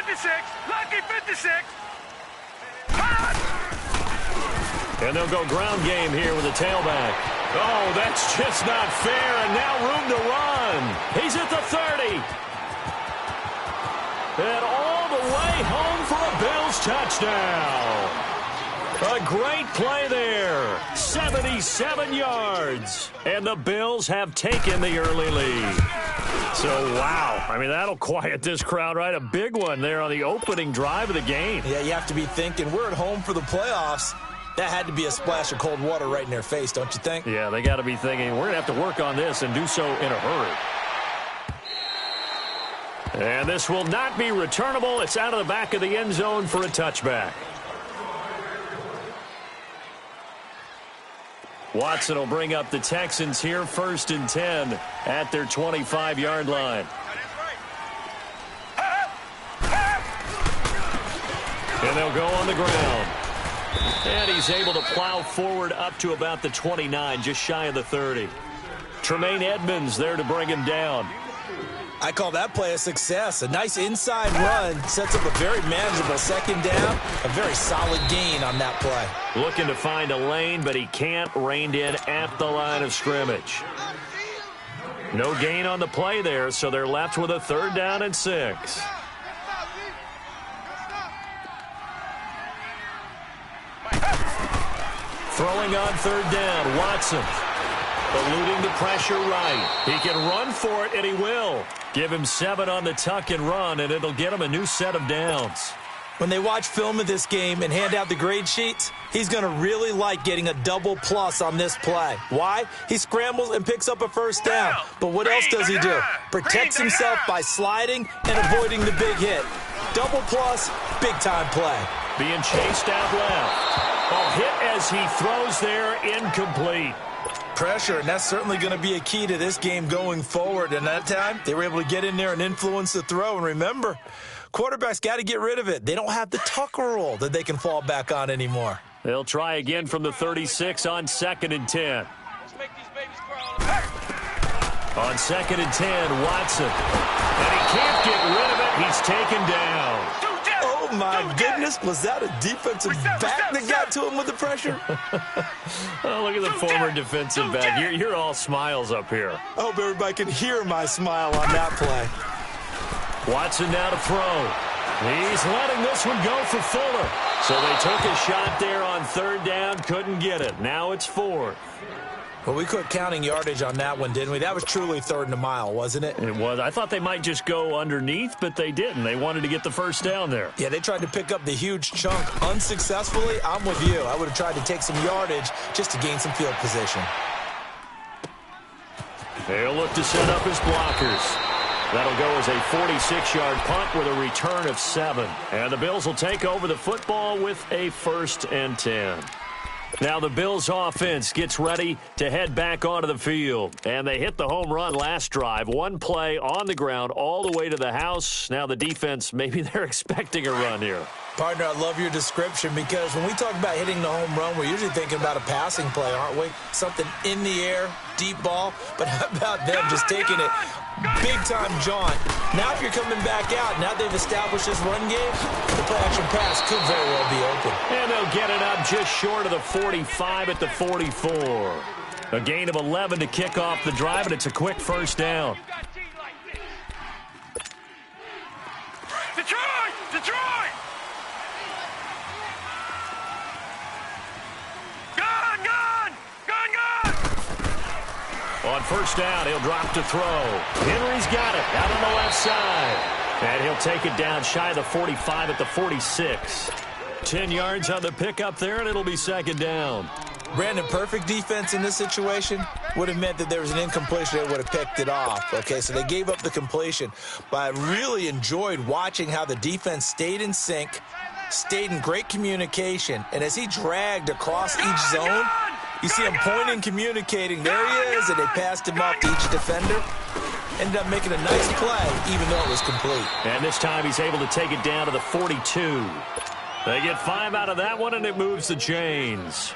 56! Lucky 56! And they'll go ground game here with a tailback. Oh, that's just not fair, and now room to run. He's at the 30. And all the way home for a Bills touchdown. A great play there. 77 yards. And the Bills have taken the early lead. So, wow. I mean, that'll quiet this crowd, right? A big one there on the opening drive of the game. Yeah, you have to be thinking, we're at home for the playoffs. That had to be a splash of cold water right in their face, don't you think? Yeah, they got to be thinking, we're going to have to work on this and do so in a hurry. And this will not be returnable. It's out of the back of the end zone for a touchback. Watson will bring up the Texans here, 1st and 10 at their 25-yard line. And they'll go on the ground. And he's able to plow forward up to about the 29, just shy of the 30. Tremaine Edmonds there to bring him down. I call that play a success. A nice inside run sets up a very manageable second down. A very solid gain on that play. Looking to find a lane, but he can't. Reined in at the line of scrimmage. No gain on the play there, so they're left with a 3rd down and 6. Throwing on 3rd down, Watson. Eluding the pressure right. He can run for it, and he will. Give him 7 on the tuck and run, and it'll get him a new set of downs. When they watch film of this game and hand out the grade sheets, he's going to really like getting a double plus on this play. Why? He scrambles and picks up a 1st down. But what else does he do? Protects himself by sliding and avoiding the big hit. Double plus, big-time play. Being chased out left. A hit as he throws there, incomplete. Pressure, and that's certainly going to be a key to this game going forward. And that time, they were able to get in there and influence the throw. And remember, quarterbacks got to get rid of it. They don't have the tuck rule that they can fall back on anymore. They'll try again from the 36 on 2nd and 10. On 2nd and 10, Watson. And he can't get rid of it. He's taken down. Oh, my goodness. Was that a defensive back that got to him with the pressure? Oh, look at the former defensive back. You're all smiles up here. I hope everybody can hear my smile on that play. Watson now to throw. He's letting this one go for Fuller. So they took a shot there on 3rd down, couldn't get it. Now it's 4th. Well, we quit counting yardage on that one, didn't we? That was truly 3rd and a mile, wasn't it? It was. I thought they might just go underneath, but they didn't. They wanted to get the 1st down there. Yeah, they tried to pick up the huge chunk unsuccessfully. I'm with you. I would have tried to take some yardage just to gain some field position. They'll look to set up his blockers. That'll go as a 46-yard punt with a return of 7. And the Bills will take over the football with a 1st and 10. Now the Bills offense gets ready to head back onto the field. And they hit the home run last drive. One play on the ground all the way to the house. Now the defense, maybe they're expecting a run here. Partner, I love your description because when we talk about hitting the home run, we're usually thinking about a passing play, aren't we? Something in the air, deep ball. But how about them just taking it big-time jaunt? Now if you're coming back out, now they've established this run game, the play-action pass could very well be open. And they'll get it up just short of the 45 at the 44. A gain of 11 to kick off the drive, and it's a quick 1st down. Detroit! Detroit! Gone! Gone! Gone! Gone! On 1st down, he'll drop to throw. Henry's got it out on the left side. And he'll take it down shy of the 45 at the 46. 10 yards on the pickup there, and it'll be 2nd down. Brandon, perfect defense in this situation would have meant that there was an incompletion. They would have picked it off. Okay, so they gave up the completion. But I really enjoyed watching how the defense stayed in sync, stayed in great communication. And as he dragged across each zone, you see him pointing, communicating. There he is, and they passed him off to each defender. Ended up making a nice play, even though it was complete. And this time he's able to take it down to the 42. They get 5 out of that one, and it moves the chains.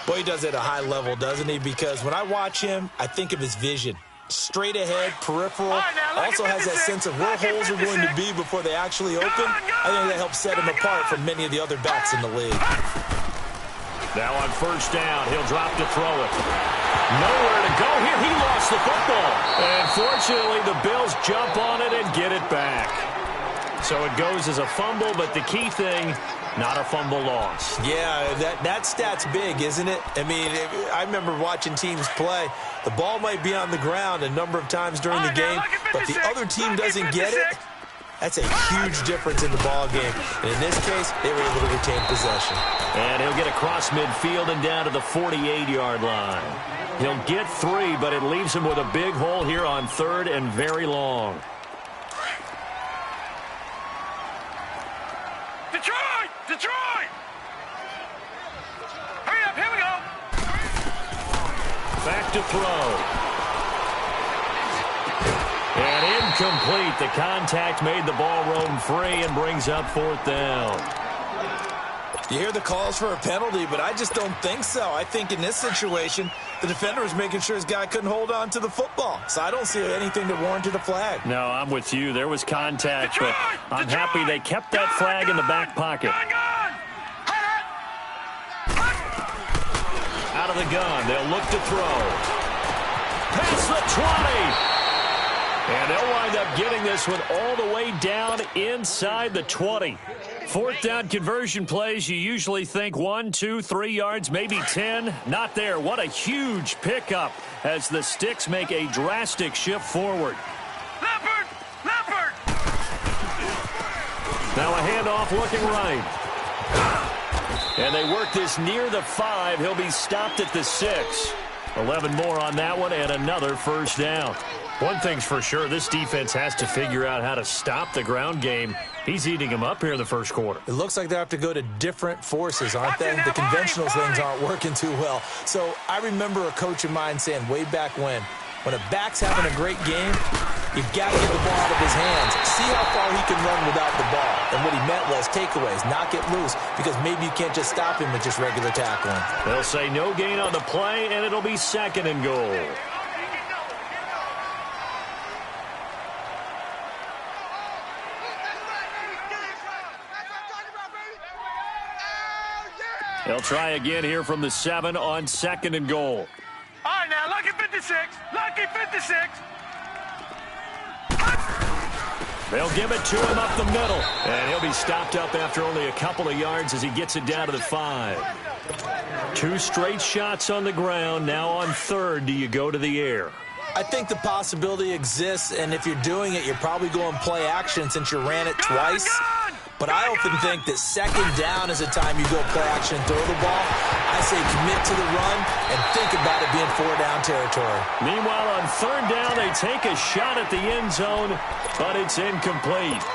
Boy, he does it at a high level, doesn't he? Because when I watch him, I think of his vision. straight ahead, peripheral. All right, now, Also has that sense of where holes are going to be before they actually open. I think that helps set him apart from many of the other backs in the league. Now on first down, he'll drop to throw it. Nowhere to go here. He lost the football. And fortunately, the Bills jump on it and get it back. So it goes as a fumble, but the key thing, not a fumble loss. Yeah, that stat's big, isn't it? I mean, I remember watching teams play. The ball might be on the ground a number of times during the game, but the other team doesn't get it. That's a huge difference in the ball game. And in this case, they were able to retain possession. And he'll get across midfield and down to the 48-yard line. He'll get 3, but it leaves him with a big hole here on 3rd and very long. Detroit! Detroit! Hurry up, here we go! Back to throw. And incomplete. The contact made the ball roam free and brings up 4th down. You hear the calls for a penalty, but I just don't think so. I think in this situation, the defender was making sure his guy couldn't hold on to the football. So I don't see anything that warranted a flag. No, I'm with you. There was contact, but I'm happy they kept that flag in the back pocket. Out of the gun, they'll look to throw. Past the 20. And they'll wind up getting this one all the way down inside the 20. 4th down conversion plays, you usually think 1, 2, 3 yards, maybe 10. Not there. What a huge pickup as the Sticks make a drastic shift forward. Leopard! Leopard! Now a handoff looking right. And they work this near the 5. He'll be stopped at the 6. 11 more on that one and another first down. One thing's for sure, this defense has to figure out how to stop the ground game. He's eating them up here in the first quarter. It looks like they have to go to different forces, aren't they? The conventional things aren't working too well. So I remember a coach of mine saying way back when a back's having a great game, you've got to get the ball out of his hands. See how far he can run without the ball. And what he meant was takeaways, knock it loose, because maybe you can't just stop him with just regular tackling. They'll say no gain on the play, and it'll be 2nd and goal. They'll try again here from the 7 on 2nd and goal. All right, now, lucky 56. Lucky 56. They'll give it to him up the middle. And he'll be stopped up after only a couple of yards as he gets it down to the 5. 2 straight shots on the ground. Now on 3rd, do you go to the air? I think the possibility exists, and if you're doing it, you're probably going play action since you ran it twice. But I often think that 2nd down is a time you go play action and throw the ball. I say commit to the run and think about it being 4-down territory. Meanwhile, on 3rd down, they take a shot at the end zone, but it's incomplete.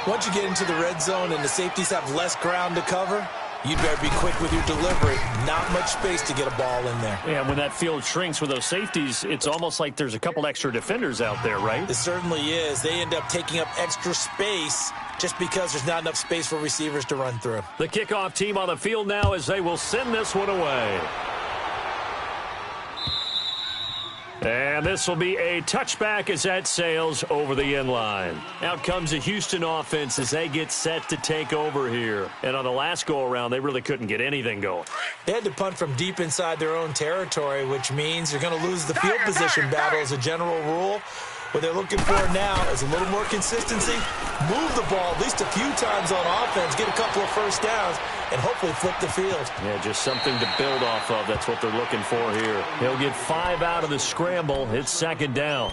Once you get into the red zone and the safeties have less ground to cover, you better be quick with your delivery. Not much space to get a ball in there. Yeah, when that field shrinks with those safeties, it's almost like there's a couple extra defenders out there, right? It certainly is. They end up taking up extra space just because there's not enough space for receivers to run through. The kickoff team on the field now as they will send this one away. And this will be a touchback as that sails over the end line. Out comes the Houston offense as they get set to take over here. And on the last go-around, they really couldn't get anything going. They had to punt from deep inside their own territory, which means you're going to lose the field position battle as a general rule. What they're looking for now is a little more consistency, move the ball at least a few times on offense, get a couple of first downs, and hopefully flip the field. Yeah, just something to build off of. That's what they're looking for here. He'll get 5 out of the scramble. It's 2nd down.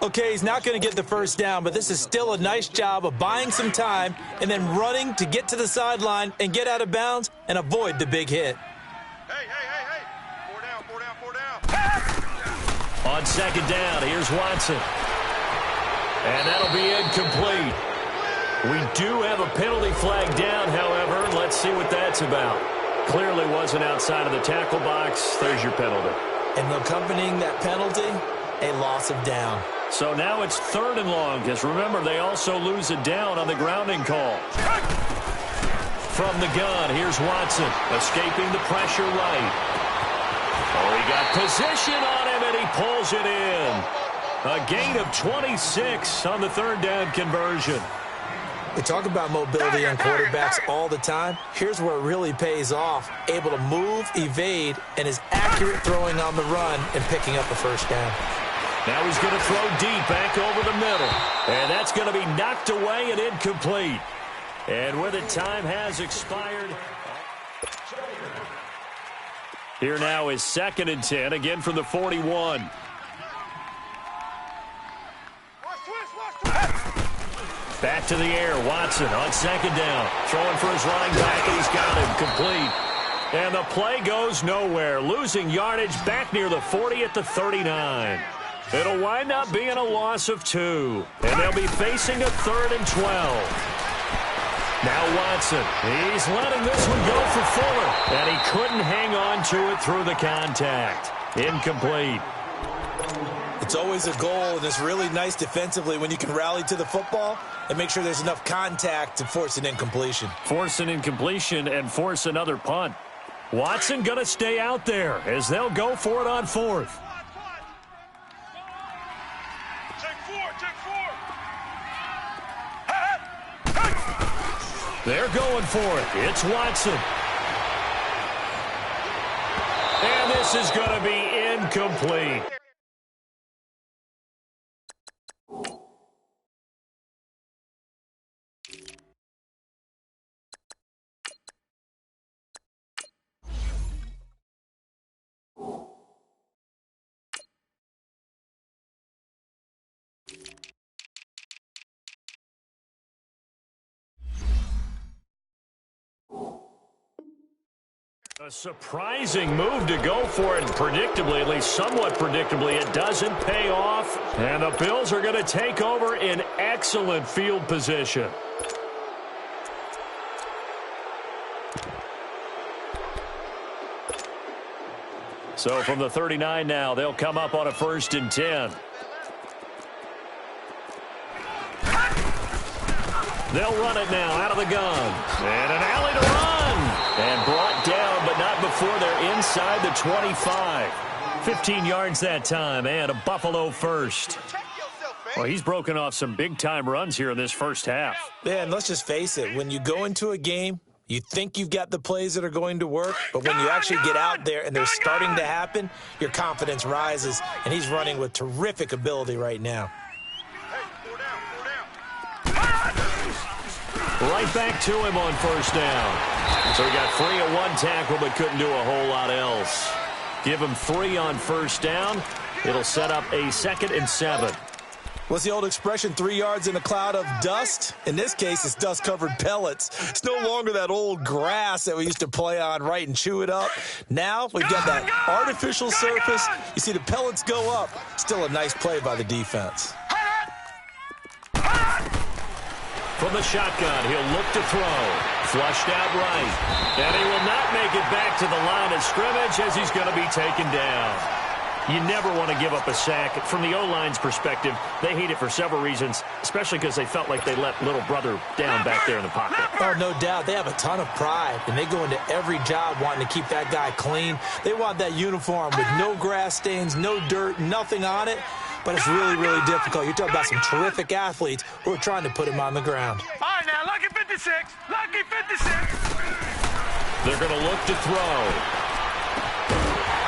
Okay, he's not going to get the first down, but this is still a nice job of buying some time and then running to get to the sideline and get out of bounds and avoid the big hit. Hey. 4 down. On 2nd down, here's Watson. And that'll be incomplete. We do have a penalty flag down, however. Let's see what that's about. Clearly wasn't outside of the tackle box. There's your penalty. And accompanying that penalty, a loss of down. So now it's 3rd and long, because remember, they also lose a down on the grounding call. From the gun, here's Watson, escaping the pressure right. Oh, he got position on him, and he pulls it in. A gain of 26 on the third down conversion. We talk about mobility on quarterbacks all the time. Here's where it really pays off. Able to move, evade, and is accurate throwing on the run and picking up a first down. Now he's going to throw deep back over the middle. And that's going to be knocked away and incomplete. And with it, time has expired. Here now is 2nd and 10, again from the 41. Back to the air, Watson on 2nd down. Throwing for his running back, and he's got him complete. And the play goes nowhere, losing yardage back near the 40 at the 39. It'll wind up being a loss of 2, and they'll be facing a 3rd and 12. Now Watson, he's letting this one go for Fuller, and he couldn't hang on to it through the contact. Incomplete. It's always a goal, and it's really nice defensively when you can rally to the football and make sure there's enough contact to force an incompletion. Force an incompletion and force another punt. Watson going to stay out there as they'll go for it on 4th. They're going for it. It's Watson. And this is going to be incomplete. A surprising move to go for it, predictably, at least somewhat predictably, it doesn't pay off. And the Bills are going to take over in excellent field position. So from the 39 now, they'll come up on a 1st and 10. They'll run it now out of the gun. And an alley to run. And brought down, but not before they're inside the 25. 15 yards that time, and a Buffalo first. Well, he's broken off some big-time runs here in this first half. Yeah, and let's just face it. When you go into a game, you think you've got the plays that are going to work, but when you actually get out there and they're starting to happen, your confidence rises, and he's running with terrific ability right now. Right back to him on 1st down. So he got free of one tackle but couldn't do a whole lot else. Give him 3 on 1st down. It'll set up a 2nd and 7. What's the old expression, 3 yards in a cloud of dust? In this case, it's dust-covered pellets. It's no longer that old grass that we used to play on, right, and chew it up. Now we've got that artificial surface. You see the pellets go up. Still a nice play by the defense. From the shotgun, he'll look to throw. Flushed out right. And he will not make it back to the line of scrimmage as he's going to be taken down. You never want to give up a sack. From the O-line's perspective, they hate it for several reasons, especially because they felt like they let little brother down back there in the pocket. Oh, no doubt. They have a ton of pride, and they go into every job wanting to keep that guy clean. They want that uniform with no grass stains, no dirt, nothing on it. But it's really, really difficult. You're talking about some terrific athletes who are trying to put him on the ground. All right, now, lucky 56. Lucky 56. They're going to look to throw.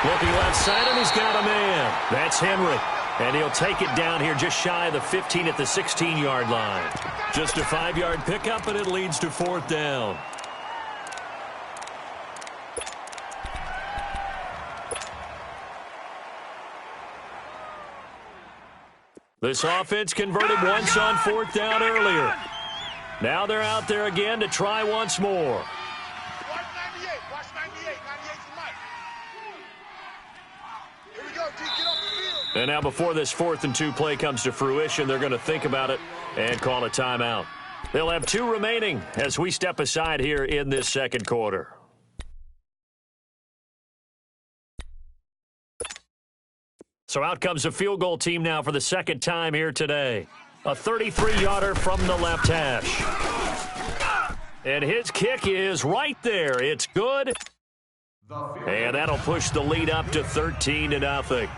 Looking left side, and he's got a man. That's Henry. And he'll take it down here just shy of the 15 at the 16-yard line. Just a 5-yard pickup, and it leads to 4th down. This offense converted once on 4th down earlier. Now they're out there again to try once more. Watch 98. Watch 98. 98's the mic. Here we go, D. Get off the field. And now before this 4th and 2 play comes to fruition, they're going to think about it and call a timeout. They'll have 2 remaining as we step aside here in this second quarter. So out comes a field goal team now for the second time here today. A 33-yarder from the left hash. And his kick is right there. It's good. And that'll push the lead up to 13-0.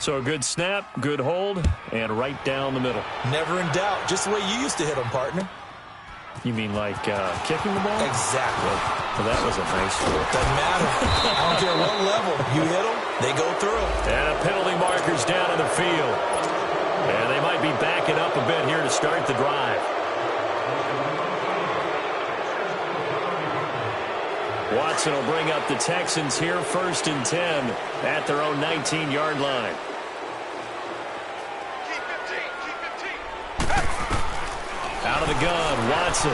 So a good snap, good hold, and right down the middle. Never in doubt. Just the way you used to hit them, partner. You mean like kicking the ball? Exactly. Well, that was a nice one. Doesn't matter. I don't care what level. You hit them, they go through. And a penalty marker's down in the field. And they might be backing up a bit here to start the drive. Watson will bring up the Texans here, 1st and 10 at their own 19-yard line. Out of the gun, Watson.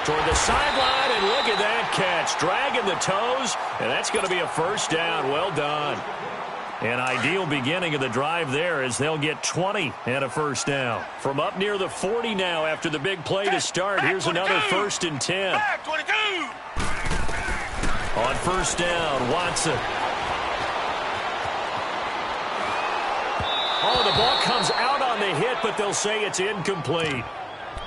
Toward the sideline, and look at that catch. Dragging the toes, and that's going to be a first down. Well done. An ideal beginning of the drive there as they'll get 20 and a first down. From up near the 40 now after the big play to start. Here's another 1st and 10. On first down, Watson. Oh, the ball comes out on the hit, but they'll say it's incomplete.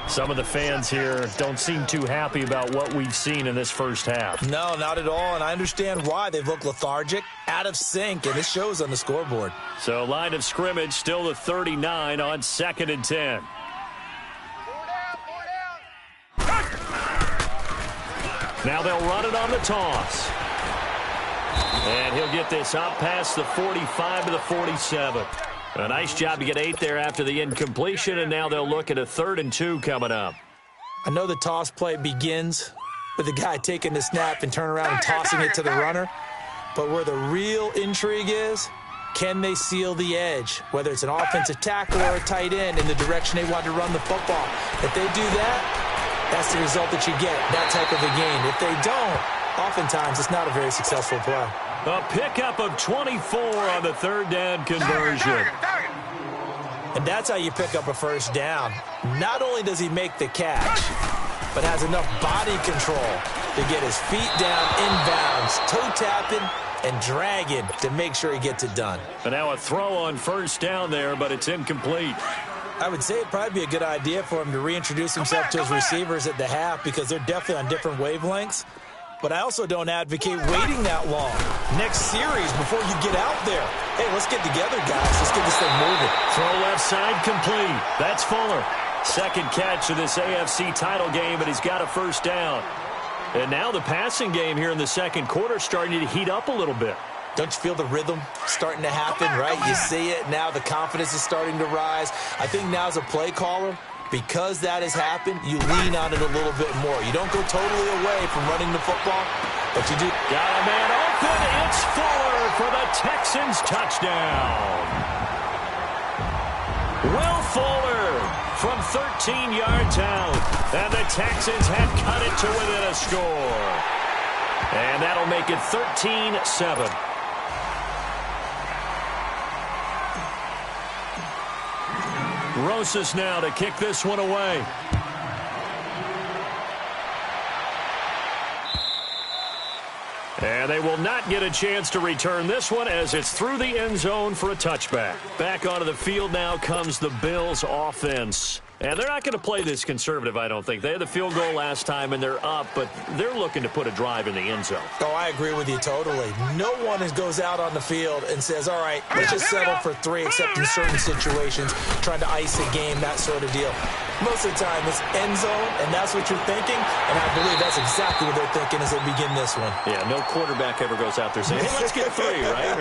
Some of the fans here don't seem too happy about what we've seen in this first half. No, not at all, and I understand why. They've looked lethargic, out of sync, and this shows on the scoreboard. So line of scrimmage still the 39 on 2nd and 10. Now they'll run it on the toss. And he'll get this up past the 45 to the 47. A nice job to get 8 there after the incompletion, and now they'll look at a 3rd and 2 coming up. I know the toss play begins with the guy taking the snap and turn around and tossing it to the runner, but where the real intrigue is, can they seal the edge, whether it's an offensive tackle or a tight end in the direction they want to run the football. If they do that, that's the result that you get, that type of a game. If they don't, oftentimes it's not a very successful play. A pickup of 24 on the 3rd down conversion. And that's how you pick up a first down. Not only does he make the catch, but has enough body control to get his feet down inbounds, toe tapping and dragging to make sure he gets it done. And now a throw on first down there, but it's incomplete. I would say it'd probably be a good idea for him to reintroduce himself to his receivers at the half because they're definitely on different wavelengths. But I also don't advocate waiting that long. Next series, before you get out there. Hey, let's get together, guys. Let's get this thing moving. Throw left side complete. That's Fuller. 2nd catch of this AFC title game, but he's got a first down. And now the passing game here in the 2nd quarter starting to heat up a little bit. Don't you feel the rhythm starting to happen, right? You see it. Now the confidence is starting to rise. I think now as a play caller, because that has happened, you lean on it a little bit more. You don't go totally away from running the football, but you do. Got a man open. It's Fuller for the Texans touchdown. Will Fuller from 13 yards out. And the Texans have cut it to within a score. And that'll make it 13-7. Rosas now to kick this one away. And they will not get a chance to return this one as it's through the end zone for a touchback. Back onto the field now comes the Bills offense. And they're not going to play this conservative, I don't think. They had the field goal last time, and they're up, but they're looking to put a drive in the end zone. Oh, I agree with you totally. No one goes out on the field and says, all right, let's just settle for 3, except in certain situations, trying to ice a game, that sort of deal. Most of the time, it's end zone, and that's what you're thinking, and I believe that's exactly what they're thinking as they begin this one. Yeah, no quarterback ever goes out there saying, hey, let's get 3, right?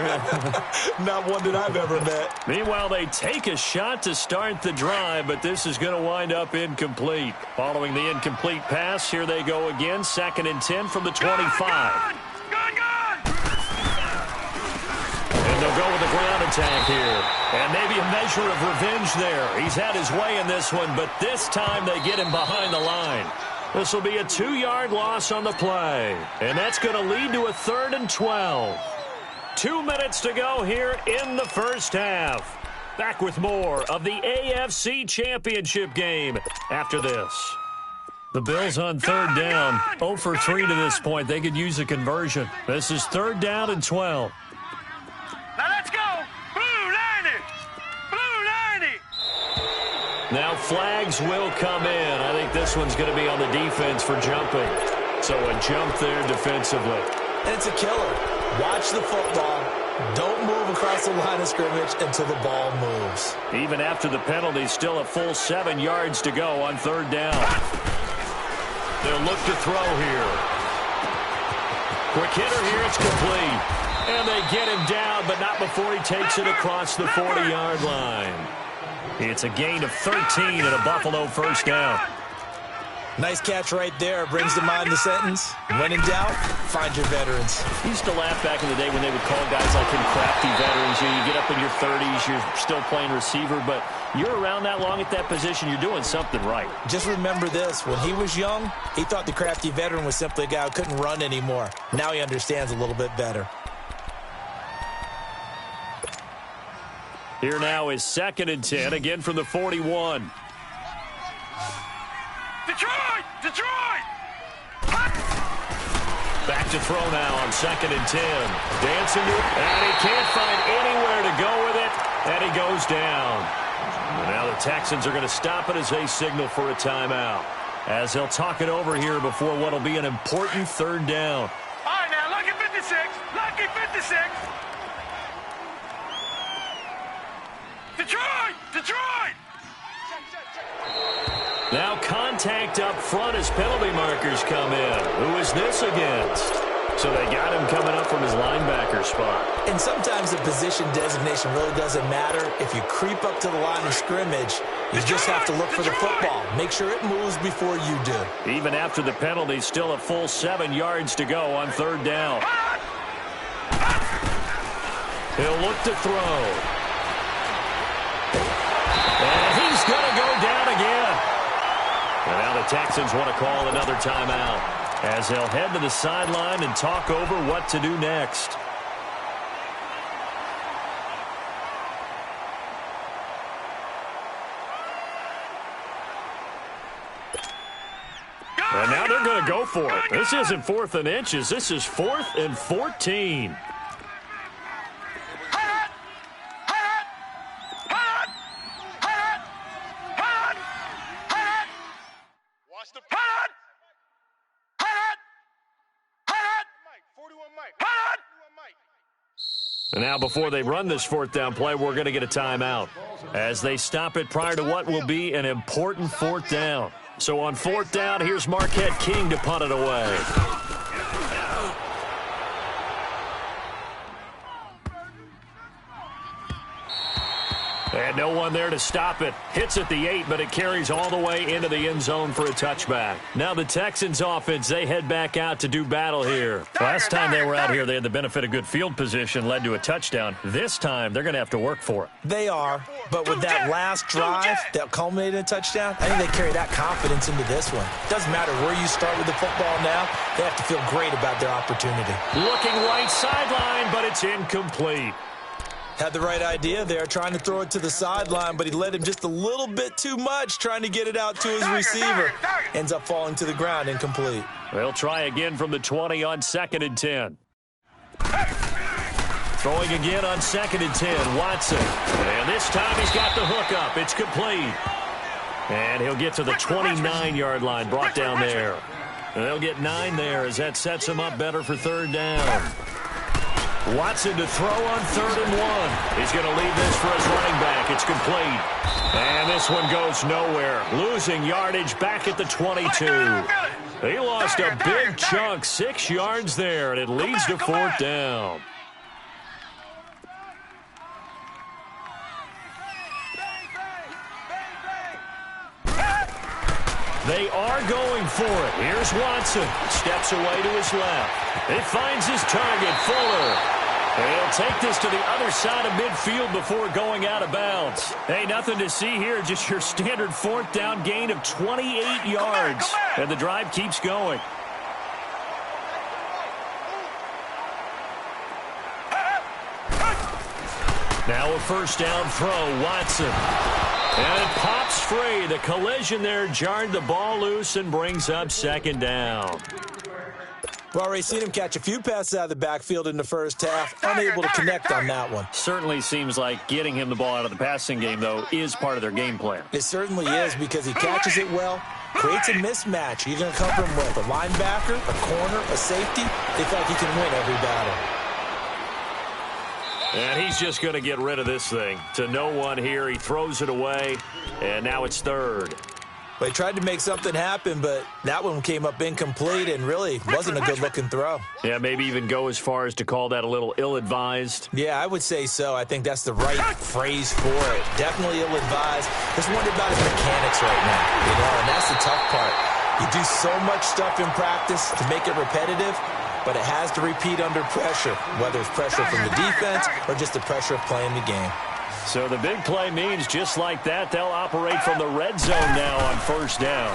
Not one that I've ever met. Meanwhile, they take a shot to start the drive, but this is going to wind up incomplete. Following the incomplete pass, here they go again. 2nd and 10 from the 25. And they'll go with the ground attack here. And maybe a measure of revenge there. He's had his way in this one, but this time they get him behind the line. This will be a 2-yard loss on the play. And that's going to lead to a 3rd and 12. 2 minutes to go here in the first half. Back with more of the AFC Championship game after this. The Bills on 3rd down. 0 for 3 to this point. They could use a conversion. This is 3rd down and 12. Now let's go. Blue 90. Blue 90. Now flags will come in. I think this one's going to be on the defense for jumping. So a jump there defensively. And it's a killer. Watch the football. Don't move across the line of scrimmage until the ball moves. Even after the penalty, still a full 7 yards to go on third down. They'll look to throw here. Quick hitter here, it's complete. And they get him down, but not before he takes it across the 40-yard line. It's a gain of 13 and a Buffalo first down. Nice catch right there. Brings to mind the sentence, when in doubt, find your veterans. I used to laugh back in the day when they would call guys like him crafty veterans. You get up in your 30s, you're still playing receiver, but you're around that long at that position, you're doing something right. Just remember this. When he was young, he thought the crafty veteran was simply a guy who couldn't run anymore. Now he understands a little bit better. Here now is 2nd and 10, again from the 41. Detroit! Detroit! Back to throw now on 2nd and 10. Dancing it, and he can't find anywhere to go with it, and he goes down. And now the Texans are going to stop it as they signal for a timeout, as they'll talk it over here before what will be an important third down. All right, now, lucky 56. Lucky 56. Detroit! Detroit! Now contact up front as penalty markers come in. Who is this against? So they got him coming up from his linebacker spot. And sometimes the position designation really doesn't matter. If you creep up to the line of scrimmage, you just have to look for the football. Make sure it moves before you do. Even after the penalty, still a full 7 yards to go on third down. He'll look to throw. And he's going to go down again. And now the Texans want to call another timeout as they'll head to the sideline and talk over what to do next. And now they're going to go for it. This isn't 4th and inches. This is 4th and 14. And now before they run this 4th down play, we're going to get a timeout as they stop it prior to what will be an important 4th down. So on 4th down, here's Marquette King to punt it away. And no one there to stop it. Hits at the 8, but it carries all the way into the end zone for a touchback. Now the Texans offense, they head back out to do battle here. Last time they were out here, they had the benefit of good field position, led to a touchdown. This time, they're going to have to work for it. They are, but with that last drive that culminated in a touchdown, I think they carry that confidence into this one. Doesn't matter where you start with the football now, they have to feel great about their opportunity. Looking right sideline, but it's incomplete. Had the right idea there, trying to throw it to the sideline, but he led him just a little bit too much, trying to get it out to his receiver. Ends up falling to the ground, incomplete. They'll try again from the 20 on 2nd and 10. Throwing again on 2nd and 10, Watson. And this time he's got the hook up. It's complete. And he'll get to the 29-yard line, brought down there. And they'll get 9 there as that sets him up better for third down. Watson to throw on 3rd and 1. He's going to leave this for his running back. It's complete. And this one goes nowhere. Losing yardage back at the 22. He lost a big chunk, 6 yards there, and it leads to 4th down. They are going for it. Here's Watson. Steps away to his left. He finds his target, Fuller. And he'll take this to the other side of midfield before going out of bounds. Hey, nothing to see here. Just your standard 4th down gain of 28 yards. And the drive keeps going. Now a 1st down throw, Watson. And it pops free. The collision there jarred the ball loose and brings up 2nd down. We've already seen him catch a few passes out of the backfield in the first half. Unable to connect on that one. Certainly seems like getting him the ball out of the passing game, though, is part of their game plan. It certainly is because he catches it well, creates a mismatch. You're going to cover him with a linebacker, a corner, a safety. They feel like he can win every battle. And he's just going to get rid of this thing. To no one here. He throws it away, and now it's third. They tried to make something happen, but that one came up incomplete and really wasn't a good-looking throw. Yeah, maybe even go as far as to call that a little ill-advised. Yeah, I would say so. I think that's the right phrase for it. Definitely ill-advised. Just wondering about his mechanics right now, and that's the tough part. You do so much stuff in practice to make it repetitive, but it has to repeat under pressure, whether it's pressure from the defense or just the pressure of playing the game. So the big play means just like that, they'll operate from the red zone now on first down.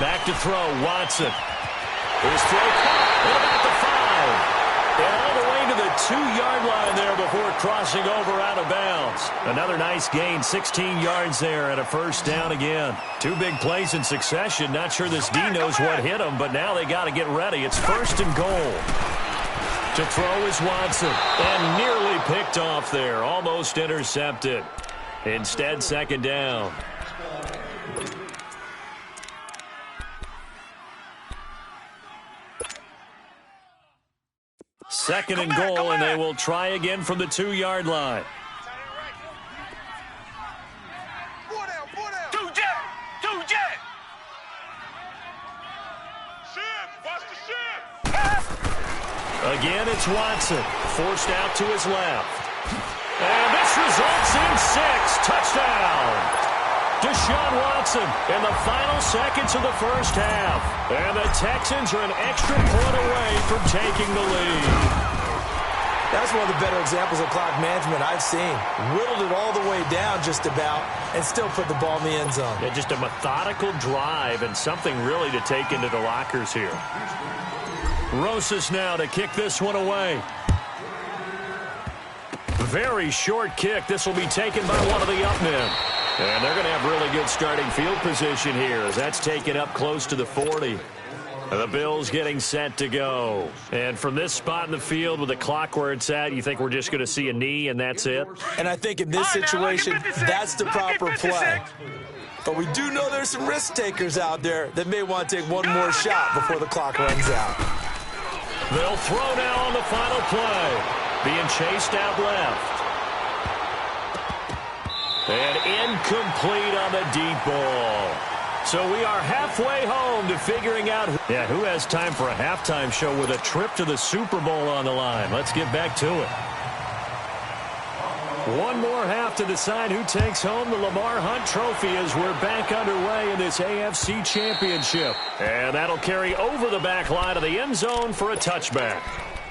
Back to throw, Watson. His throw caught at about the 5. And all the way to the 2-yard line there before crossing over out of bounds. Another nice gain, 16 yards there and a first down again. 2 big plays in succession. Not sure this D knows what hit him, but now they got to get ready. It's first and goal. To throw is Watson, and nearly picked off there, almost intercepted. Instead, second down. Second and goal, and they will try again from the 2-yard line. Again, it's Watson, forced out to his left. And this results in 6. Touchdown! Deshaun Watson in the final seconds of the first half. And the Texans are an extra point away from taking the lead. That's one of the better examples of clock management I've seen. Whittled it all the way down just about and still put the ball in the end zone. Yeah, just a methodical drive and something really to take into the lockers here. Rosas now to kick this one away. Very short kick. This will be taken by one of the up men. And they're going to have really good starting field position here as that's taken up close to the 40. The Bills getting set to go. And from this spot in the field with the clock where it's at, you think we're just going to see a knee and that's it? And I think in this situation, that's the proper play. But we do know there's some risk takers out there that may want to take one more shot before the clock runs out. They'll throw now on the final play. Being chased out left. And incomplete on the deep ball. So we are halfway home to figuring out who has time for a halftime show with a trip to the Super Bowl on the line. Let's get back to it. One more half to decide who takes home the Lamar Hunt Trophy as we're back underway in this AFC Championship. And that'll carry over the back line of the end zone for a touchback.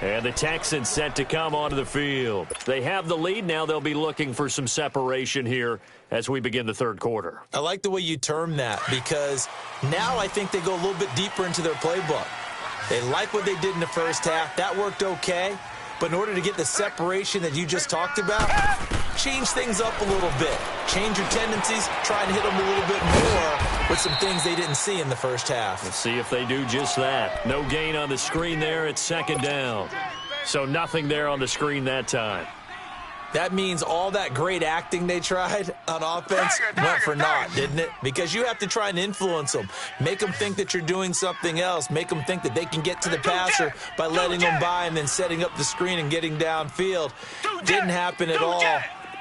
And the Texans set to come onto the field. They have the lead. Now they'll be looking for some separation here as we begin the third quarter. I like the way you term that because now I think they go a little bit deeper into their playbook. They like what they did in the first half. That worked okay. But in order to get the separation that you just talked about, change things up a little bit. Change your tendencies, try and hit them a little bit more with some things they didn't see in the first half. Let's see if they do just that. No gain on the screen there. It's second down. So nothing there on the screen that time. That means all that great acting they tried on offense went for naught, didn't it? Because you have to try and influence them. Make them think that you're doing something else. Make them think that they can get to the passer by letting them by and then setting up the screen and getting downfield. Didn't happen at all.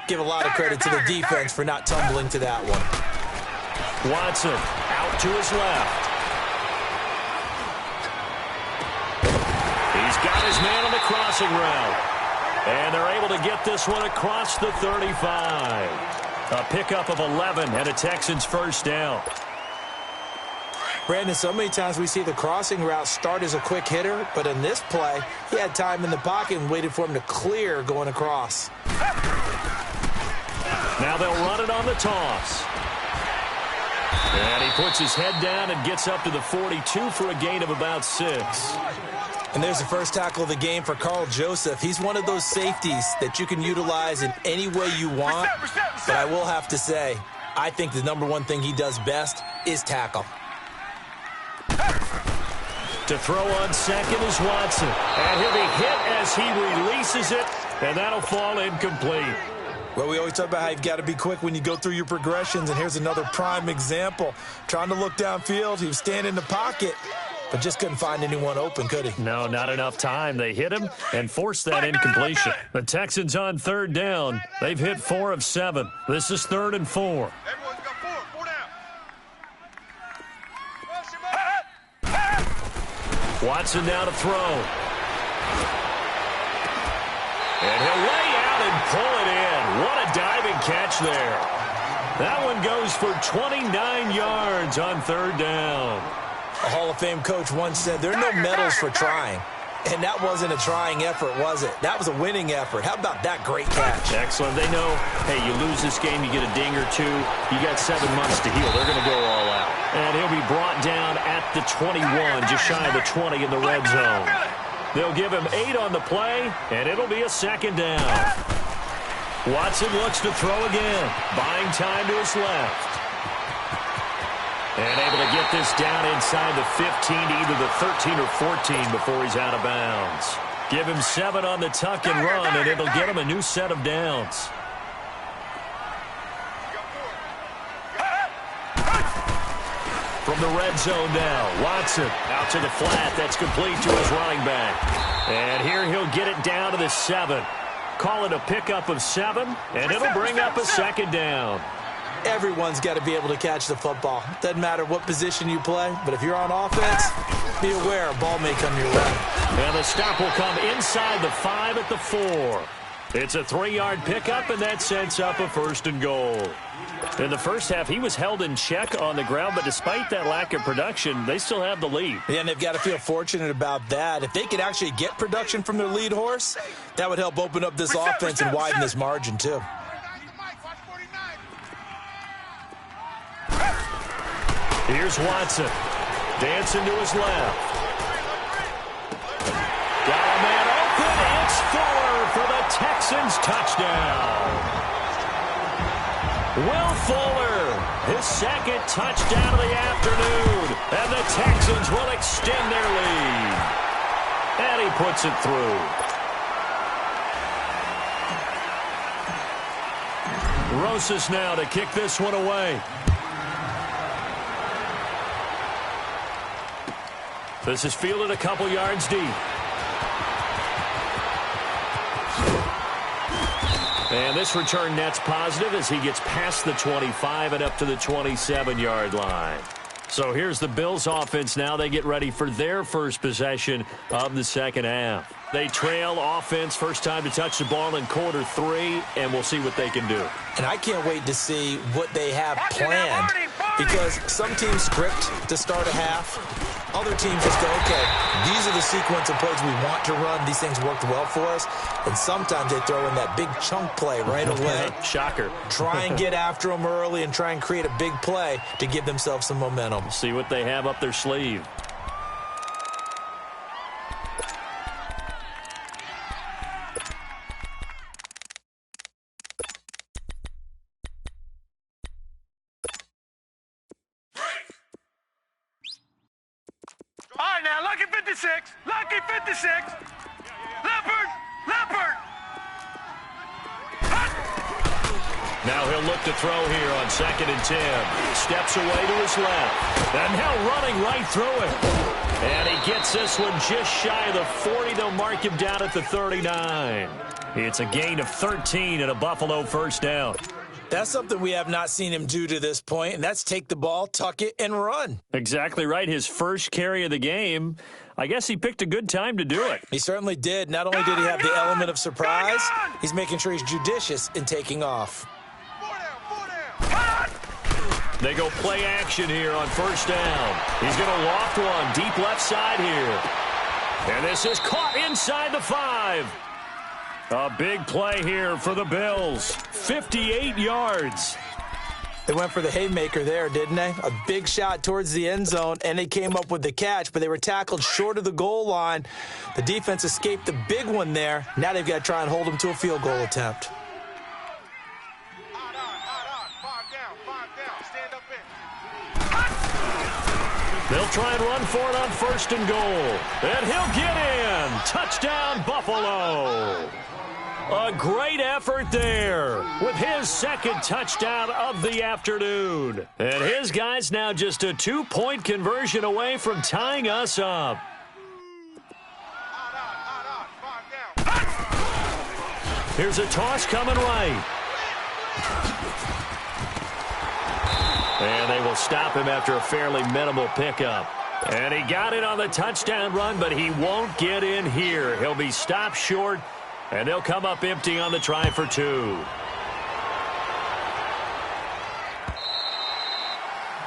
Give a lot of credit to the defense for not tumbling to that one. Watson out to his left. He's got his man on the crossing route. And they're able to get this one across the 35. A pickup of 11 and a Texans first down. Brandon, so many times we see the crossing route start as a quick hitter, but in this play, he had time in the pocket and waited for him to clear going across. Now they'll run it on the toss. And he puts his head down and gets up to the 42 for a gain of about 6. And there's the first tackle of the game for Carl Joseph. He's one of those safeties that you can utilize in any way you want. But I will have to say, I think the number one thing he does best is tackle. To throw on second is Watson. And he'll be hit as he releases it. And that'll fall incomplete. Well, we always talk about how you've got to be quick when you go through your progressions. And here's another prime example. Trying to look downfield. He was standing in the pocket. but just couldn't find anyone open, could he? No, not enough time. They hit him and forced that incompletion. The Texans on third down. They've hit 4 of 7. This is 3rd and 4. Everyone's got 4 down. Watson now to throw. And he'll lay out and pull it in. What a diving catch there. That one goes for 29 yards on 3rd down. A Hall of Fame coach once said, there are no medals for trying. And that wasn't a trying effort, was it? That was a winning effort. How about that great catch? Excellent. They know, hey, you lose this game, you get a ding or two. You got 7 months to heal. They're going to go all out. And he'll be brought down at the 21, just shy of the 20 in the red zone. They'll give him 8 on the play, and it'll be a 2nd down. Watson looks to throw again, buying time to his left. And able to get this down inside the 15 to either the 13 or 14 before he's out of bounds. Give him 7 on the tuck and run, and it'll get him a new set of downs. From the red zone now, Watson out to the flat. That's complete to his running back. And here he'll get it down to the 7. Call it a pickup of 7, and it'll bring up a 2nd down. Everyone's got to be able to catch the football. Doesn't matter what position you play, but if you're on offense, be aware a ball may come your way. And the stop will come inside the 5 at the 4. It's a 3-yard pickup, and that sets up a 1st and goal. In the first half, he was held in check on the ground, but despite that lack of production, they still have the lead. Yeah, and they've got to feel fortunate about that. If they could actually get production from their lead horse, that would help open up this offense and widen this margin, too. Here's Watson. Dancing to his left. Got a man open. It's Fuller for the Texans touchdown. Will Fuller, his 2nd touchdown of the afternoon. And the Texans will extend their lead. And he puts it through. Rosas now to kick this one away. This is fielded a couple yards deep. And this return net's positive as he gets past the 25 and up to the 27-yard line. So here's the Bills offense now. They get ready for their first possession of the 2nd half. They trail offense, first time to touch the ball in quarter 3, and we'll see what they can do. And I can't wait to see what they have planned, because some teams script to start a half. Other teams just go, okay, these are the sequence of plays we want to run. These things worked well for us. And sometimes they throw in that big chunk play right away. Shocker. Try and get after them early and try and create a big play to give themselves some momentum. See what they have up their sleeve. All right, now, lucky 56. Lucky 56. Leopard. Leopard. Now he'll look to throw here on 2nd and 10. Steps away to his left. And now running right through it. And he gets this one just shy of the 40. They'll mark him down at the 39. It's a gain of 13 and a Buffalo 1st down. That's something we have not seen him do to this point, and that's take the ball, tuck it, and run. Exactly right. His first carry of the game. I guess he picked a good time to do it. He certainly did. Not only did he have the element of surprise, he's making sure he's judicious in taking off. They go play action here on 1st down. He's going to loft one deep left side here. And this is caught inside the 5. A big play here for the Bills. 58 yards. They went for the haymaker there, didn't they? A big shot towards the end zone, and they came up with the catch, but they were tackled short of the goal line. The defense escaped the big one there. Now they've got to try and hold them to a field goal attempt. They'll try and run for it on 1st and goal. And he'll get in. Touchdown, Buffalo. A great effort there with his second touchdown of the afternoon. And his guys now just a 2-point conversion away from tying us up. Here's a toss coming right. And they will stop him after a fairly minimal pickup. And he got it on the touchdown run, but he won't get in here. He'll be stopped short, and they'll come up empty on the try for 2.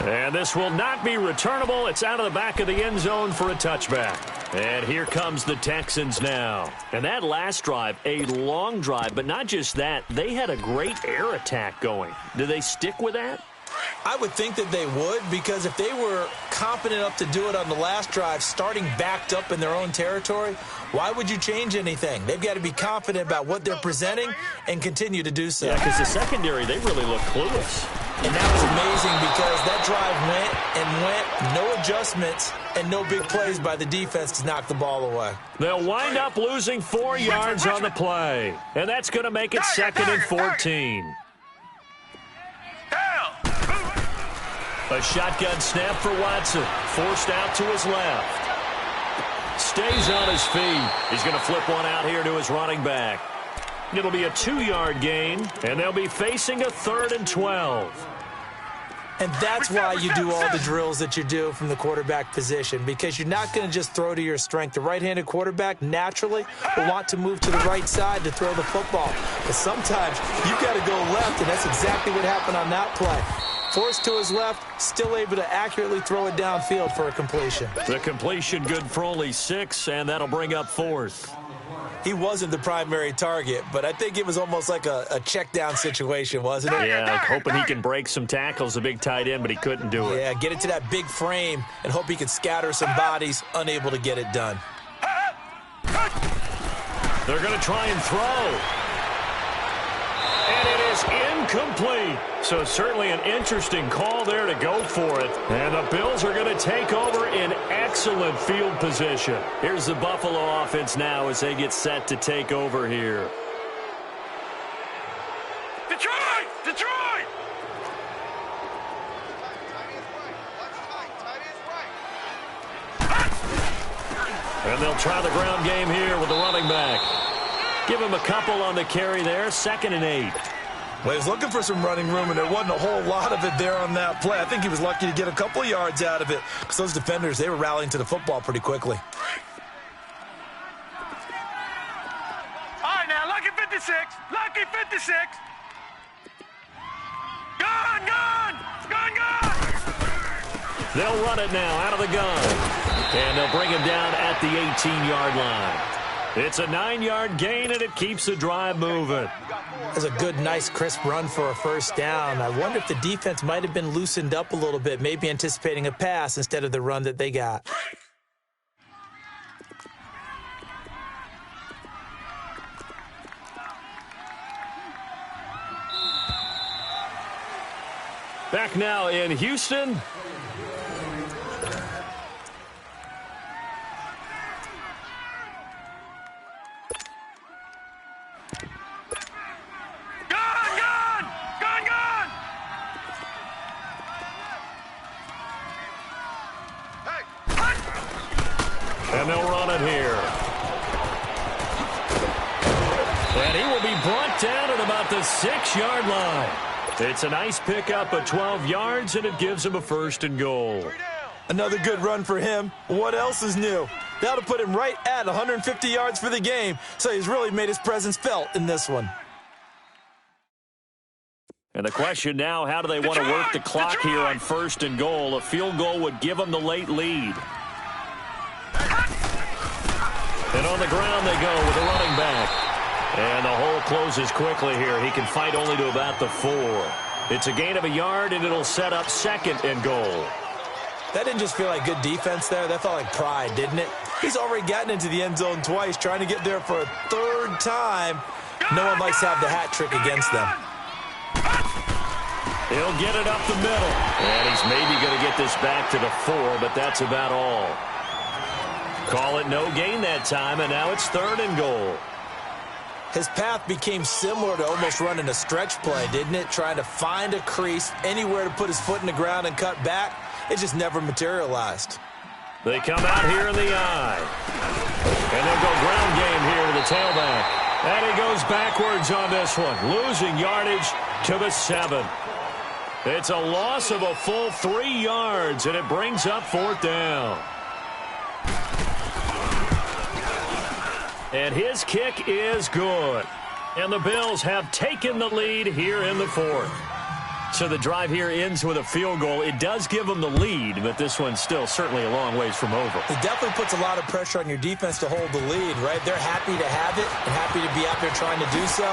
And this will not be returnable. It's out of the back of the end zone for a touchback. And here comes the Texans now. And that last drive, a long drive, but not just that. They had a great air attack going. Do they stick with that? I would think that they would, because if they were confident enough to do it on the last drive, starting backed up in their own territory, why would you change anything? They've got to be confident about what they're presenting and continue to do so. Yeah, because the secondary, they really look clueless. And that was amazing because that drive went, no adjustments, and no big plays by the defense to knock the ball away. They'll wind up losing 4 yards on the play, and that's going to make it 2nd and 14. A shotgun snap for Watson. Forced out to his left. Stays on his feet. He's going to flip one out here to his running back. It'll be a 2-yard gain, and they'll be facing a 3rd and 12. And that's why you do all the drills that you do from the quarterback position, because you're not going to just throw to your strength. The right-handed quarterback naturally will want to move to the right side to throw the football. But sometimes you've got to go left, and that's exactly what happened on that play. Forced to his left, still able to accurately throw it downfield for a completion. The completion good for only 6, and that'll bring up 4th. He wasn't the primary target, but I think it was almost like a check down situation, wasn't it? Yeah, like hoping he can break some tackles, a big tight end, but he couldn't do it. Yeah, get it to that big frame and hope he can scatter some bodies, unable to get it done. They're going to try and throw. And it is incomplete. So certainly an interesting call there to go for it. And the Bills are going to take over in excellent field position. Here's the Buffalo offense now as they get set to take over here. Detroit! Detroit! And they'll try the ground game here with the running back. Give him a couple on the carry there. 2nd and 8. Well, he was looking for some running room, and there wasn't a whole lot of it there on that play. I think he was lucky to get a couple of yards out of it because those defenders, they were rallying to the football pretty quickly. All right, now, lucky 56. Lucky 56. Gun, gun! Gun, gun! They'll run it now out of the gun. And they'll bring him down at the 18-yard line. It's a 9-yard gain, and it keeps the drive moving. That's a good, nice, crisp run for a first down. I wonder if the defense might have been loosened up a little bit, maybe anticipating a pass instead of the run that they got. Back now in Houston. And they'll run it here. And he will be brought down at about the 6-yard line. It's a nice pickup of 12 yards, and it gives him a 1st and goal. Another good run for him. What else is new? That'll put him right at 150 yards for the game, so he's really made his presence felt in this one. And the question now, how do they want to work the clock here on 1st and goal? A field goal would give them the late lead. And on the ground they go with the running back. And the hole closes quickly here. He can fight only to about the 4. It's a gain of a yard, and it'll set up 2nd and goal. That didn't just feel like good defense there. That felt like pride, didn't it? He's already gotten into the end zone twice, trying to get there for a 3rd time. No one likes to have the hat trick against them. He'll get it up the middle. And he's maybe going to get this back to the 4, but that's about all. Call it no gain that time, and now it's 3rd and goal. His path became similar to almost running a stretch play, didn't it? Trying to find a crease, anywhere to put his foot in the ground and cut back. It just never materialized. They come out here in the eye. And they'll go ground game here to the tailback. And he goes backwards on this one, losing yardage to the 7. It's a loss of a full 3 yards, and it brings up 4th down. And his kick is good. And the Bills have taken the lead here in the 4th. So the drive here ends with a field goal. It does give them the lead, but this one's still certainly a long ways from over. It definitely puts a lot of pressure on your defense to hold the lead, right? They're happy to have it and happy to be out there trying to do so.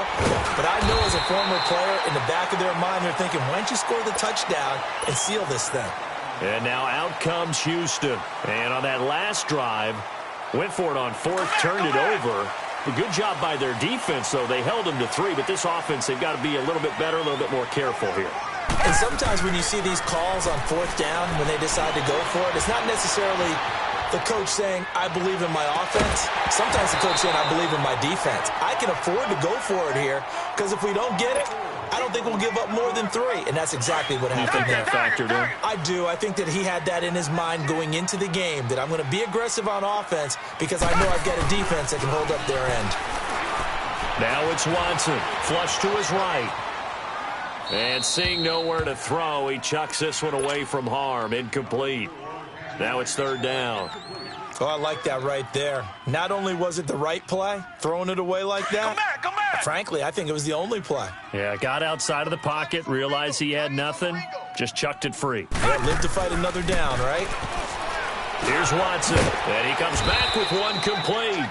But I know as a former player, in the back of their mind, they're thinking, why don't you score the touchdown and seal this thing? And now out comes Houston. And on that last drive, went for it on 4th, turned it over. A good job by their defense, though. They held them to 3, but this offense, they've got to be a little bit better, a little bit more careful here. And sometimes when you see these calls on 4th down, when they decide to go for it, it's not necessarily the coach saying, I believe in my offense. Sometimes the coach saying, I believe in my defense. I can afford to go for it here, because if we don't get it, I don't think we'll give up more than 3. And that's exactly what happened there. That factored in? I do. I think that he had that in his mind going into the game, that I'm going to be aggressive on offense because I know I've got a defense that can hold up their end. Now it's Watson, flush to his right. And seeing nowhere to throw, he chucks this one away from harm, incomplete. Now it's 3rd down. Oh, I like that right there. Not only was it the right play, throwing it away like that, Come back. frankly, I think it was the only play. Yeah, got outside of the pocket, realized he had nothing, just chucked it free. Yeah, live to fight another down, right? Here's Watson, and he comes back with one complete.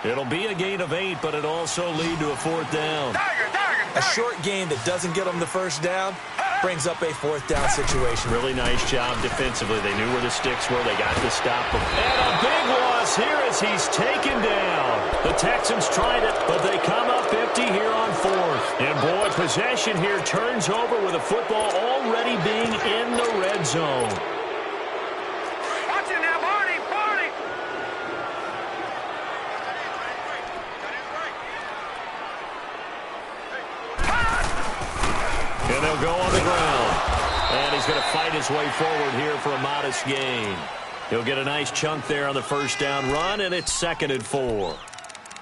It'll be a gain of 8, but it'll also lead to a 4th down. A short gain that doesn't get them the first down brings up a 4th down situation. Really nice job defensively. They knew where the sticks were. They got to stop him. And a big loss here as he's taken down. The Texans tried it, but they come up empty here on 4th. And, boy, possession here turns over with the football already being in the red zone. Watch it now, Barney. And they'll go on the ground. And he's going to fight his way forward here for a modest gain. He'll get a nice chunk there on the 1st down run, and it's 2nd and 4.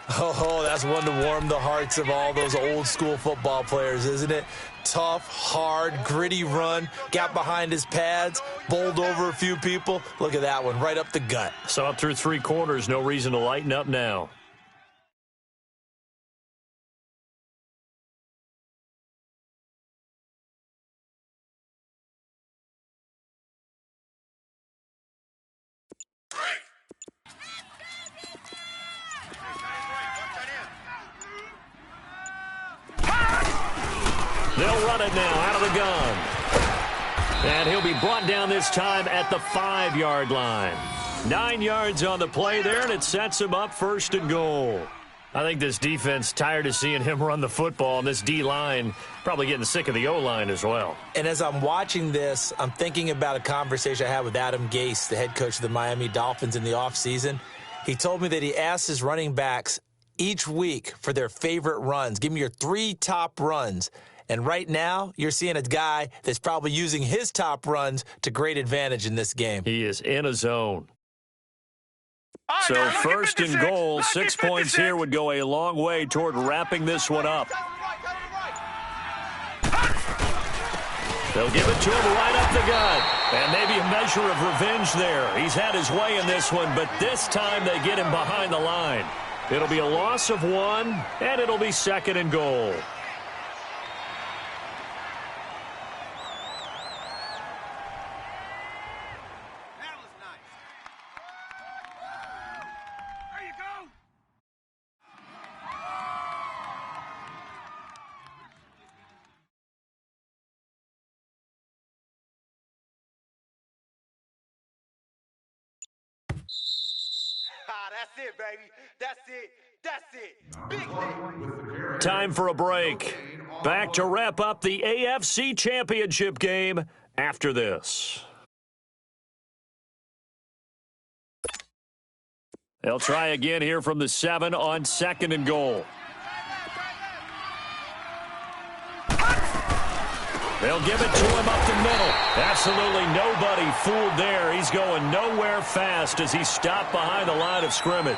Oh, that's one to warm the hearts of all those old-school football players, isn't it? Tough, hard, gritty run, got behind his pads, bowled over a few people. Look at that one, right up the gut. So up through 3 quarters, no reason to lighten up now. They'll run it now out of the gun. And he'll be brought down this time at the 5-yard line. 9 yards on the play there, and it sets him up 1st and goal. I think this defense tired of seeing him run the football, and this D-line probably getting sick of the O-line as well. And as I'm watching this, I'm thinking about a conversation I had with Adam Gase, the head coach of the Miami Dolphins in the offseason. He told me that he asked his running backs each week for their favorite runs. Give me your 3 top runs. And right now, you're seeing a guy that's probably using his top runs to great advantage in this game. He is in a zone. So now, 1st and goal, 6 points here would go a long way toward wrapping this one up. They'll give it to him right up the gut. And maybe a measure of revenge there. He's had his way in this one, but this time they get him behind the line. It'll be a loss of 1, and it'll be 2nd and goal. That's it, baby. That's it. That's it. Big hit. Time for a break. Back to wrap up the AFC Championship game after this. They'll try again here from the 7 on 2nd and goal. They'll give it to him up the middle. Absolutely nobody fooled there. He's going nowhere fast as he stopped behind the line of scrimmage.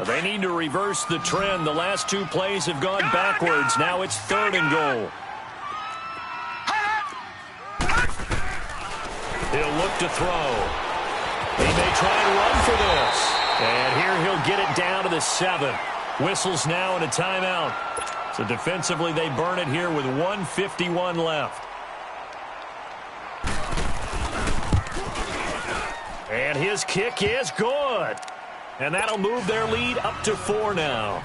They need to reverse the trend. The last two plays have gone backwards. Now it's 3rd and goal. He'll look to throw. He may try and run for this. And here he'll get it down to the 7. Whistles now and a timeout. So defensively they burn it here with 1:51 left. And his kick is good. And that'll move their lead up to 4 now.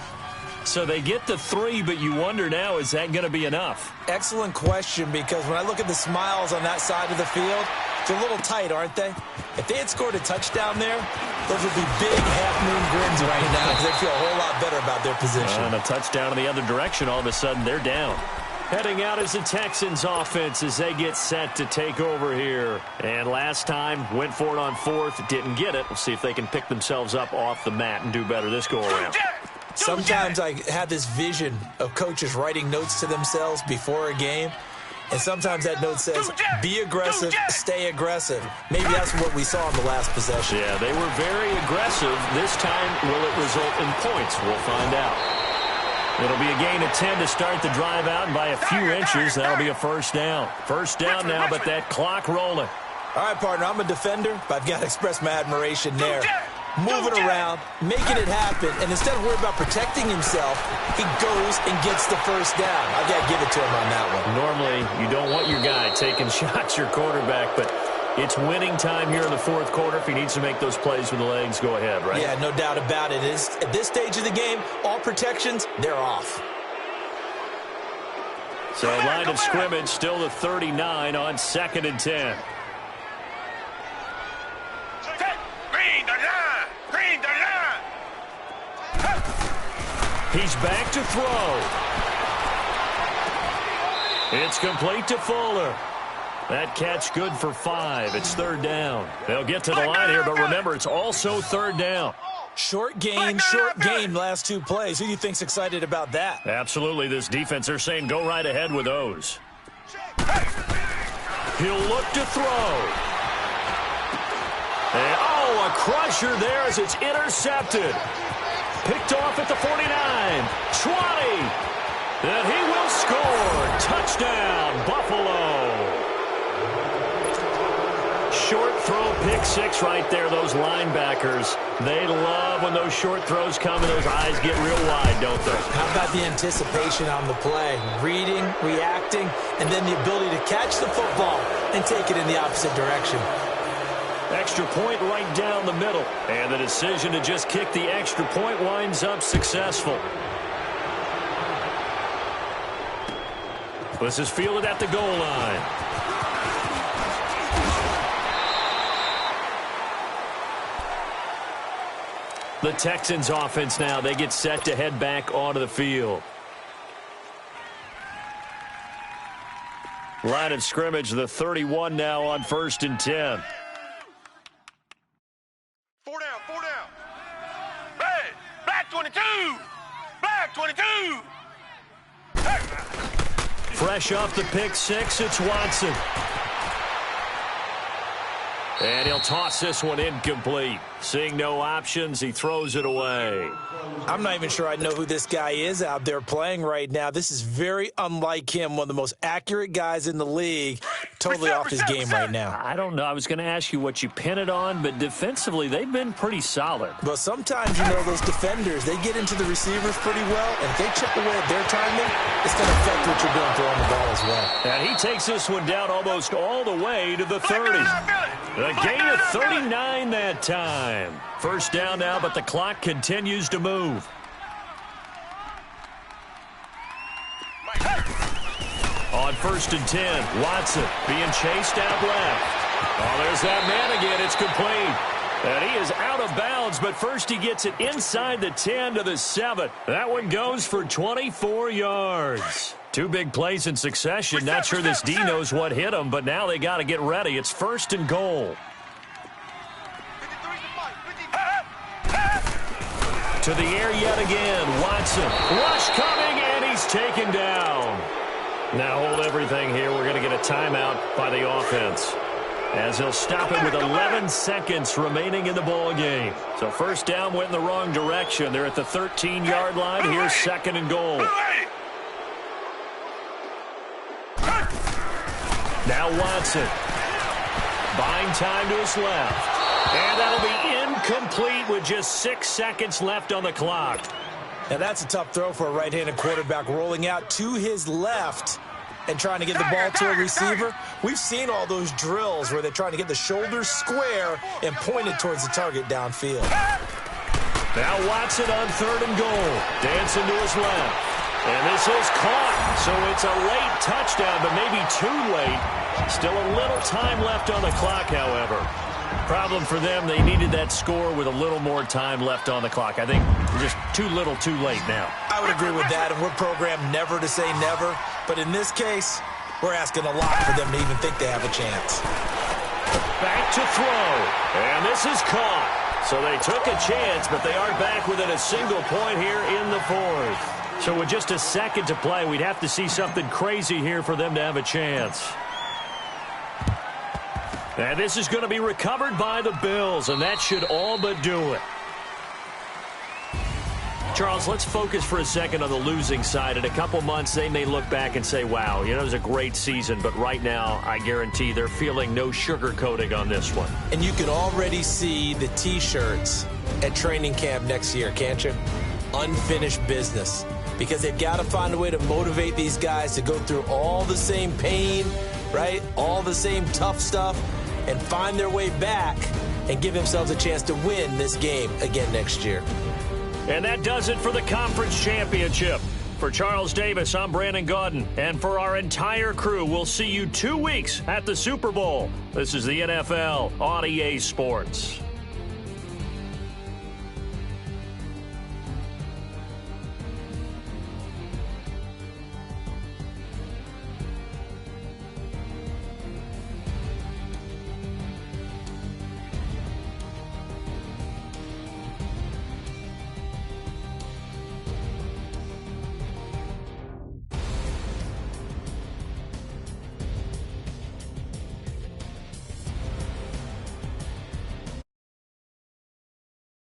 So they get the 3, but you wonder now, is that going to be enough? Excellent question, because when I look at the smiles on that side of the field, they're a little tight, aren't they? If they had scored a touchdown there, those would be big half-moon grins right now because they feel a whole lot better about their position. And a touchdown in the other direction, all of a sudden they're down. Heading out is the Texans offense as they get set to take over here. And last time, went for it on 4th, didn't get it. We'll see if they can pick themselves up off the mat and do better this go-around. Sometimes I have this vision of coaches writing notes to themselves before a game. And sometimes that note says, be aggressive, stay aggressive. Maybe that's what we saw in the last possession. Yeah, they were very aggressive. This time, will it result in points? We'll find out. It'll be a gain of 10 to start the drive out, and by a few inches, that'll be a first down. First down now, but that clock rolling. All right, partner, I'm a defender, but I've got to express my admiration there. Moving around, making it happen, and instead of worrying about protecting himself, he goes and gets the first down. I've got to give it to him on that one. Normally, you don't want your guy taking shots, your quarterback, but it's winning time here in the 4th quarter. If he needs to make those plays with the legs, go ahead, right? Yeah, no doubt about it. At this stage of the game, all protections, they're off. So line of scrimmage still the 39 on 2nd and 10. He's back to throw. It's complete to Fuller. That catch good for 5. It's 3rd down. They'll get to the line here, but remember, it's also 3rd down. Short game, last 2 plays. Who do you think's excited about that? Absolutely. This defense, they're saying go right ahead with those. He'll look to throw. And, a crusher there as it's intercepted. Picked off at the 49. 20. And he will score. Touchdown, Buffalo. Short throw, pick 6 right there. Those linebackers, they love when those short throws come and those eyes get real wide, don't they? How about the anticipation on the play? Reading, reacting, and then the ability to catch the football and take it in the opposite direction. Extra point right down the middle. And the decision to just kick the extra point winds up successful. This is fielded at the goal line. The Texans offense now, they get set to head back onto the field. Line of scrimmage, the 31 now on 1st and 10. 4 down, 4 down. Red, black 22. Black 22. Fresh off the pick 6, it's Watson. And he'll toss this one incomplete. Seeing no options, he throws it away. I'm not even sure I know who this guy is out there playing right now. This is very unlike him, one of the most accurate guys in the league. Totally off his game right now. I don't know. I was going to ask you what you pin it on, but defensively, they've been pretty solid. But sometimes, those defenders, they get into the receivers pretty well, and if they chip away at their timing, it's going to affect what you're doing throwing the ball as well. And he takes this one down almost all the way to the 30. A gain of 39 that time. First down now, but the clock continues to move. On 1st and 10, Watson being chased out left. Oh, there's that man again. It's complete. And he is out of bounds, but first he gets it inside the 10 to the 7. That one goes for 24 yards. 2 big plays in succession. Not sure this D knows what hit him, but now they got to get ready. It's 1st and goal. to the air yet again. Watson, rush coming, and he's taken down. Now hold everything here. We're going to get a timeout by the offense, as he'll stop it with 11 seconds remaining in the ball game. So first down went in the wrong direction. They're at the 13-yard line. Here's 2nd and goal. Now Watson, buying time to his left. And that'll be incomplete with just 6 seconds left on the clock. Now that's a tough throw for a right-handed quarterback, rolling out to his left and trying to get the ball to a receiver. We've seen all those drills where they're trying to get the shoulders square and point it towards the target downfield. Now Watson on 3rd and goal. Dancing to his left. And this is caught. So it's a late touchdown, but maybe too late. Still a little time left on the clock, however. Problem for them, they needed that score with a little more time left on the clock. I think just too little, too late now. I would agree with that, and we're programmed never to say never. But in this case, we're asking a lot for them to even think they have a chance. Back to throw, and this is caught. So they took a chance, but they are back within a single point here in the 4th. So with just a second to play, we'd have to see something crazy here for them to have a chance. And this is going to be recovered by the Bills, and that should all but do it. Charles, let's focus for a second on the losing side. In a couple months, they may look back and say, wow, it was a great season. But right now, I guarantee they're feeling no sugarcoating on this one. And you can already see the T-shirts at training camp next year, can't you? Unfinished business. Because they've got to find a way to motivate these guys to go through all the same pain, right? All the same tough stuff, and find their way back and give themselves a chance to win this game again next year. And that does it for the conference championship. For Charles Davis, I'm Brandon Gaudin. And for our entire crew, we'll see you 2 weeks at the Super Bowl. This is the NFL on EA Sports.